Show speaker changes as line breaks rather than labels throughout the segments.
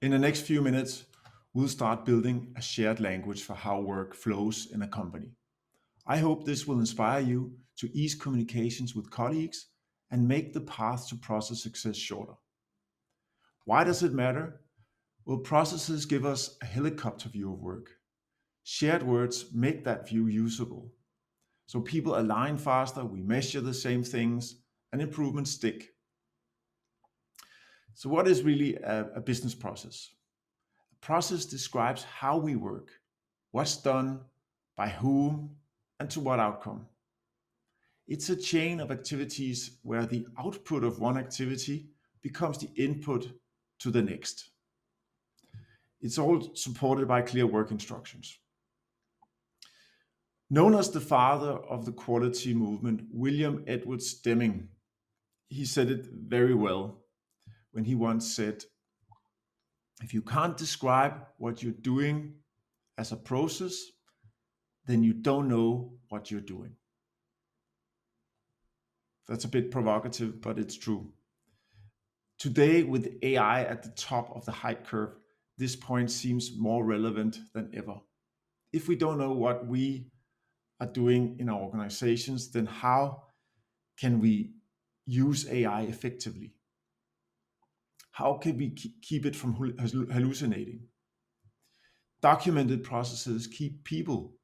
In the next few minutes, we'll start building a shared language for how work flows in a company. I hope this will inspire you to ease communications with colleagues and make the path to process success shorter. Why does it matter? Well, processes give us a helicopter view of work. Shared words make that view usable. So people align faster, we measure the same things, and improvements stick. So, what is really a business process? A process describes how we work, what's done, by whom, and to what outcome. It's a chain of activities where the output of one activity becomes the input to the next. It's all supported by clear work instructions. Known as the father of the quality movement, William Edwards Deming, he said it very well when he once said, if you can't describe what you're doing as a process, then you don't know what you're doing. That's a bit provocative, but it's true. Today, with AI at the top of the hype curve, this point seems more relevant than ever. If we don't know what we are doing in our organizations, then how can we use AI effectively? How can we keep it from hallucinating? Documented processes keep people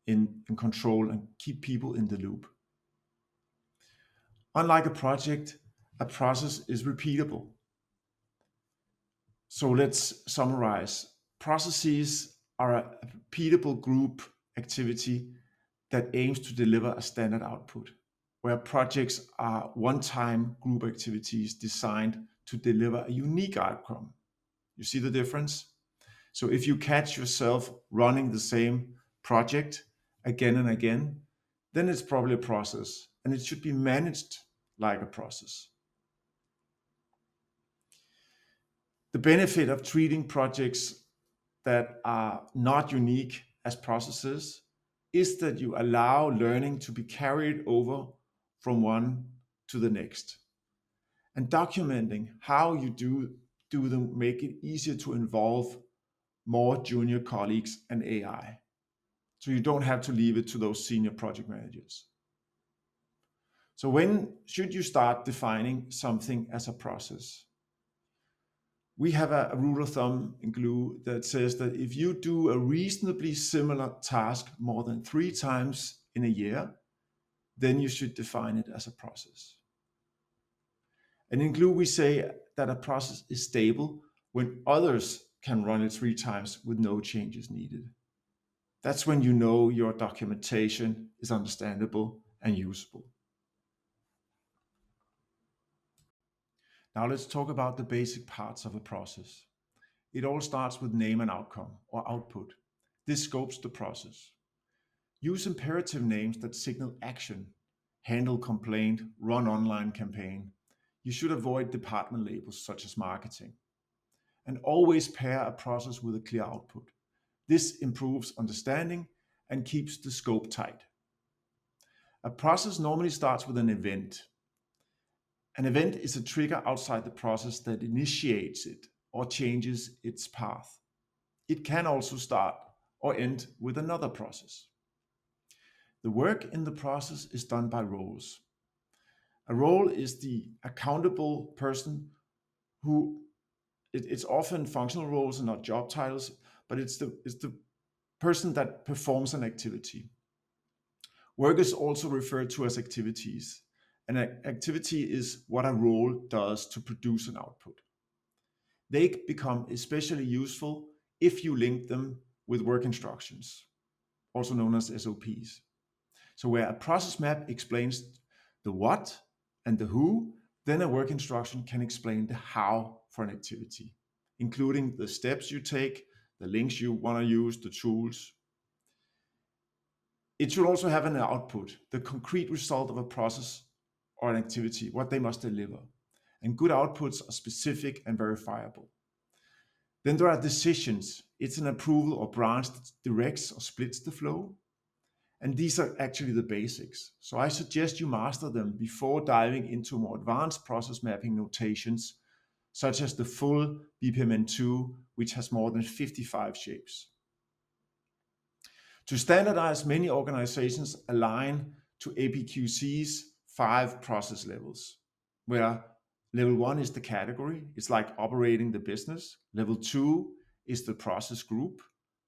in control and keep people in the loop. Unlike a process is repeatable. So let's summarize. Processes are a repeatable group activity that aims to deliver a standard output, where projects are one-time group activities designed to deliver a unique outcome. You see the difference? So if you catch yourself running the same project again and again, then it's probably a process and it should be managed like a process. The benefit of treating projects that are not unique as processes is that you allow learning to be carried over from one to the next. And documenting how you do them make it easier to involve more junior colleagues and AI. So you don't have to leave it to those senior project managers. So when should you start defining something as a process? We have a rule of thumb in Gluu that says that if you do a reasonably similar task more than 3 times in a year, then you should define it as a process. And in Gluu, we say that a process is stable when others can run it 3 times with no changes needed. That's when you know your documentation is understandable and usable. Now let's talk about the basic parts of a process. It all starts with name and outcome, or output. This scopes the process. Use imperative names that signal action. Handle complaint, run online campaign. You should avoid department labels such as marketing. And always pair a process with a clear output. This improves understanding and keeps the scope tight. A process normally starts with an event. An event is a trigger outside the process that initiates it or changes its path. It can also start or end with another process. The work in the process is done by roles. A role is the accountable person who, it's often functional roles and not job titles, but it's the person that performs an activity. Work is also referred to as activities. An activity is what a role does to produce an output. They become especially useful if you link them with work instructions, also known as SOPs. So where a process map explains the what and the who, then a work instruction can explain the how for an activity, including the steps you take, the links you want to use, the tools. It should also have an output, the concrete result of a process or an activity, what they must deliver. And good outputs are specific and verifiable. Then there are decisions. It's an approval or branch that directs or splits the flow. And these are actually the basics. So I suggest you master them before diving into more advanced process mapping notations such as the full BPMN2, which has more than 55 shapes. To standardize, many organizations align to APQC's 5 process levels, where level 1 is the category, it's like operating the business. Level 2 is the process group,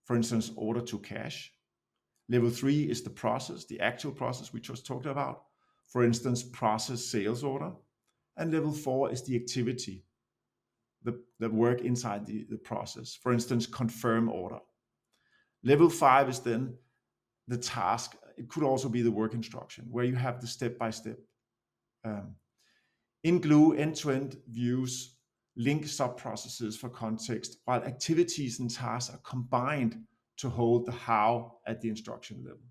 for instance, order to cash. Level 3 is the process, the actual process we just talked about, for instance, process sales order. And level 4 is the activity, the work inside the process, for instance, confirm order. Level 5 is then the task. It could also be the work instruction, where you have the step-by-step. In Gluu, end-to-end views link sub-processes for context, while activities and tasks are combined to hold the how at the instruction level.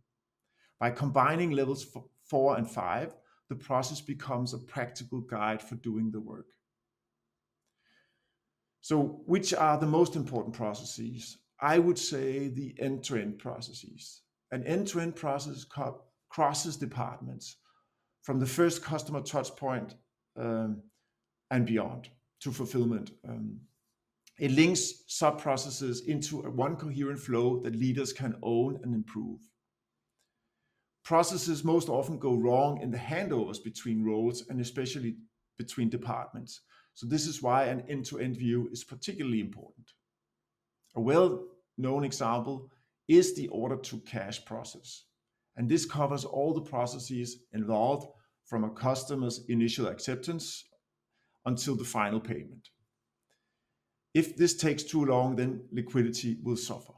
By combining levels 4 and 5, the process becomes a practical guide for doing the work. So which are the most important processes? I would say the end-to-end processes. An end-to-end process crosses departments from the first customer touch point and beyond to fulfillment. It links sub-processes into one coherent flow that leaders can own and improve. Processes most often go wrong in the handovers between roles and especially between departments. So this is why an end-to-end view is particularly important. A well-known example is the order to cash process. And this covers all the processes involved from a customer's initial acceptance until the final payment. If this takes too long, then liquidity will suffer.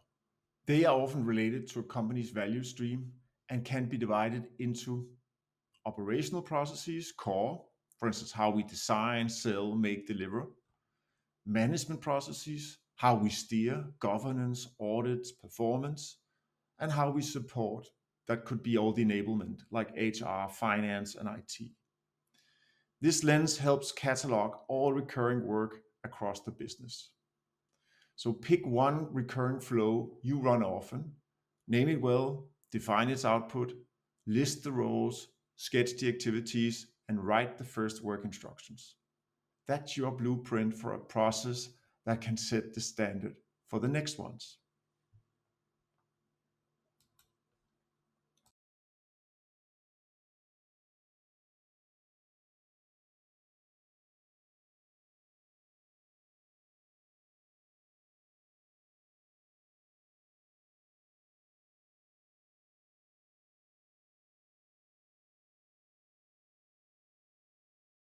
They are often related to a company's value stream and can be divided into operational processes, core, for instance, how we design, sell, make, deliver. Management processes, how we steer, governance, audits, performance, and how we support. That could be all the enablement, like HR, finance, and IT. This lens helps catalog all recurring work across the business. So pick one recurring flow you run often, name it well, define its output, list the roles, sketch the activities, and write the first work instructions. That's your blueprint for a process that can set the standard for the next ones.